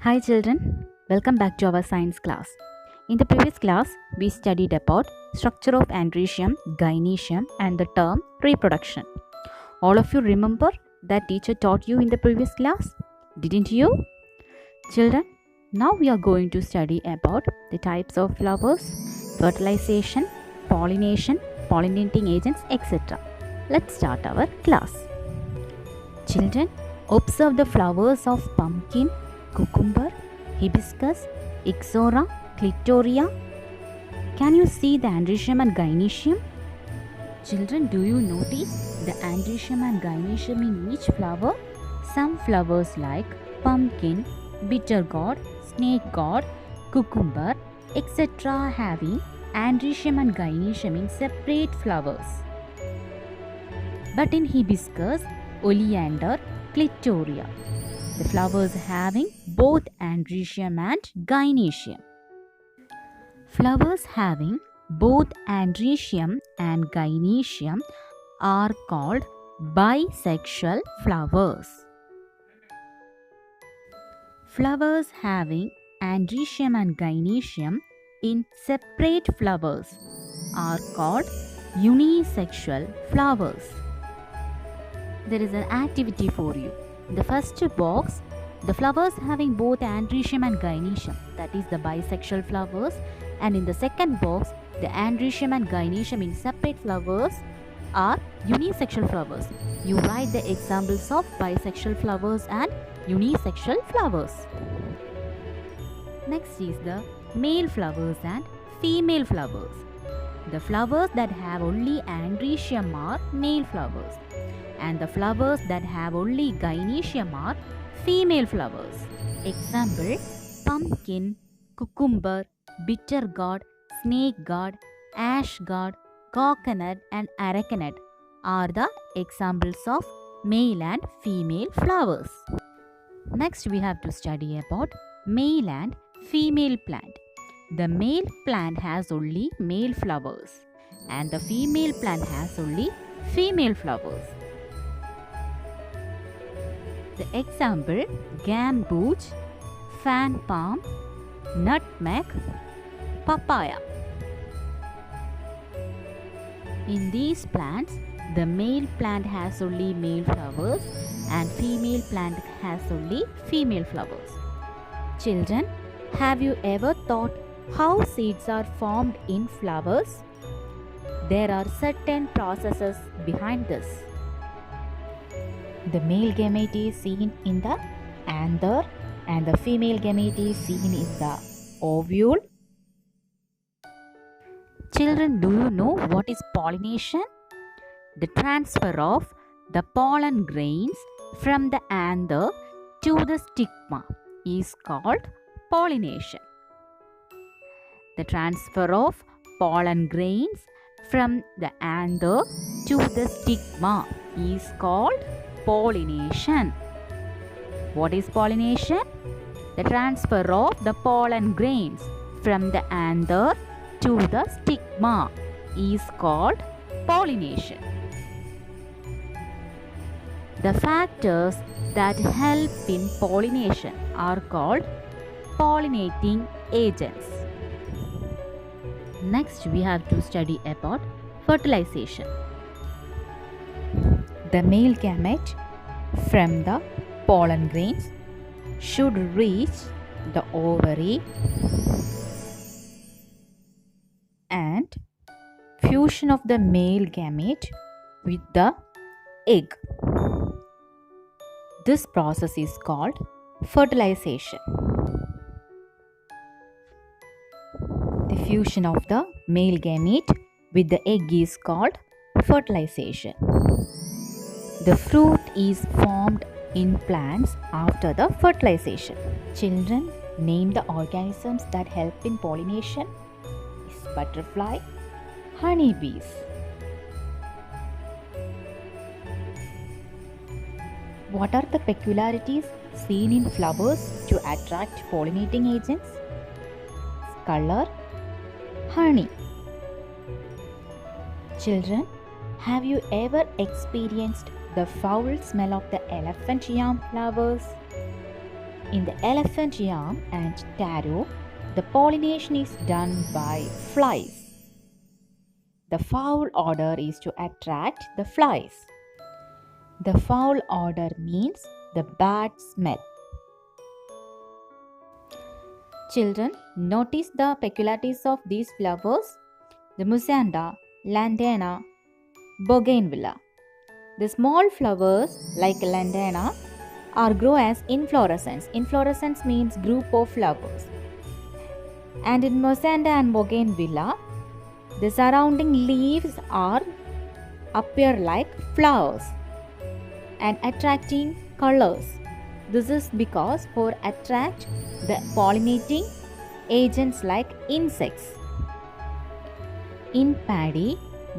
Hi children, welcome back to our science class. In the previous class, we studied about structure of andrecium, gynecium and the term reproduction. All of you remember that teacher taught you in the previous class? Didn't you? Children, now we are going to study about the types of flowers, fertilization, pollination, pollinating agents, etc. Let's start our class. Children, observe the flowers of pumpkin, cucumber, hibiscus, ixora, clitoria. Can you see the andrecium and gynecium? Children, do you notice the andrecium and gynecium in each flower? Some flowers like pumpkin, bitter gourd, snake gourd, cucumber, etc. having andrecium and gynecium in separate flowers. But in hibiscus, oleander, clitoria, the flowers having both andrecium and gynecium. Flowers having both andrecium and gynecium are called bisexual flowers. Flowers having andrecium and gynecium in separate flowers are called unisexual flowers. There is an activity for you. In the first box, the flowers having both andrecium and gynecium, that is the bisexual flowers, and in the second box, the andrecium and gynecium in separate flowers are unisexual flowers. You write the examples of bisexual flowers and unisexual flowers. Next is the male flowers and female flowers. The flowers that have only andrecium are male flowers, and the flowers that have only gynecium are female flowers. Example: pumpkin, cucumber, bitter gourd, snake gourd, ash gourd, coconut and arecanut are the examples of male and female flowers. Next we have to study about male and female plant. The male plant has only male flowers and the female plant has only female flowers. The example: gamboge, fan palm, nutmeg, papaya. In these plants, the male plant has only male flowers and female plant has only female flowers. Children, have you ever thought how seeds are formed in flowers? There are certain processes behind this. The male gamete is seen in the anther and the female gamete is seen in the ovule. Children, do you know what is pollination? The transfer of the pollen grains from the anther to the stigma is called pollination. The transfer of pollen grains from the anther to the stigma is called pollination. What is pollination? The transfer of the pollen grains from the anther to the stigma is called pollination. The factors that help in pollination are called pollinating agents. Next, we have to study about fertilization. The male gamete from the pollen grains should reach the ovary and fusion of the male gamete with the egg. This process is called fertilization. The fusion of the male gamete with the egg is called fertilization. The fruit is formed in plants after the fertilization. Children, name the organisms that help in pollination. Is butterfly, honeybees. What are the peculiarities seen in flowers to attract pollinating agents? Color, honey. Children, have you ever experienced the foul smell of the elephant yam flowers? In the elephant yam and taro, the pollination is done by flies. The foul odor is to attract the flies. The foul odor means the bad smell. Children, notice the peculiarities of these flowers. The Musanda, Lantana, Bougainvillea. The small flowers like lantana are grow as inflorescence. Inflorescence means group of flowers. And in Musanda and Bougainvillea, the surrounding leaves are appear like flowers and attracting colors. This is because for attract the pollinating agents like insects. In paddy,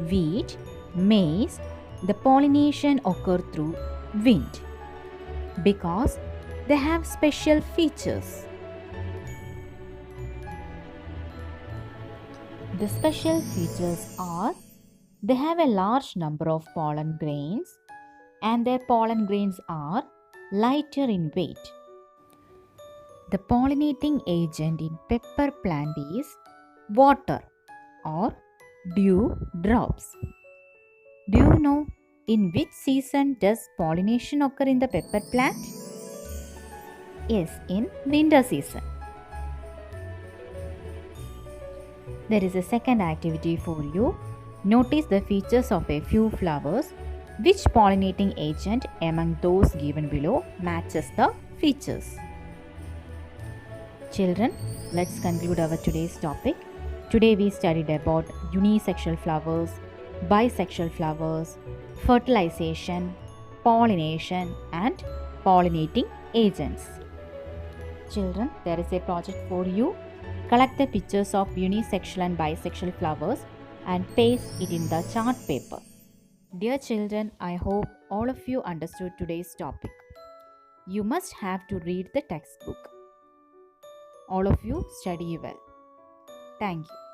wheat, maize, the pollination occur through wind because they have special features. The special features are they have a large number of pollen grains and their pollen grains are lighter in weight. The pollinating agent in pepper plant is water or dew drops. Do you know in which season does pollination occur in the pepper plant? Yes, in winter season. There is a second activity for you. Notice the features of a few flowers. Which pollinating agent among those given below matches the features? Children, let's conclude our today's topic. Today we studied about unisexual flowers, bisexual flowers, fertilization, pollination and pollinating agents. Children, there is a project for you. Collect the pictures of unisexual and bisexual flowers and paste it in the chart paper. Dear children, I hope all of you understood today's topic. You must have to read the textbook. All of you study well. Thank you.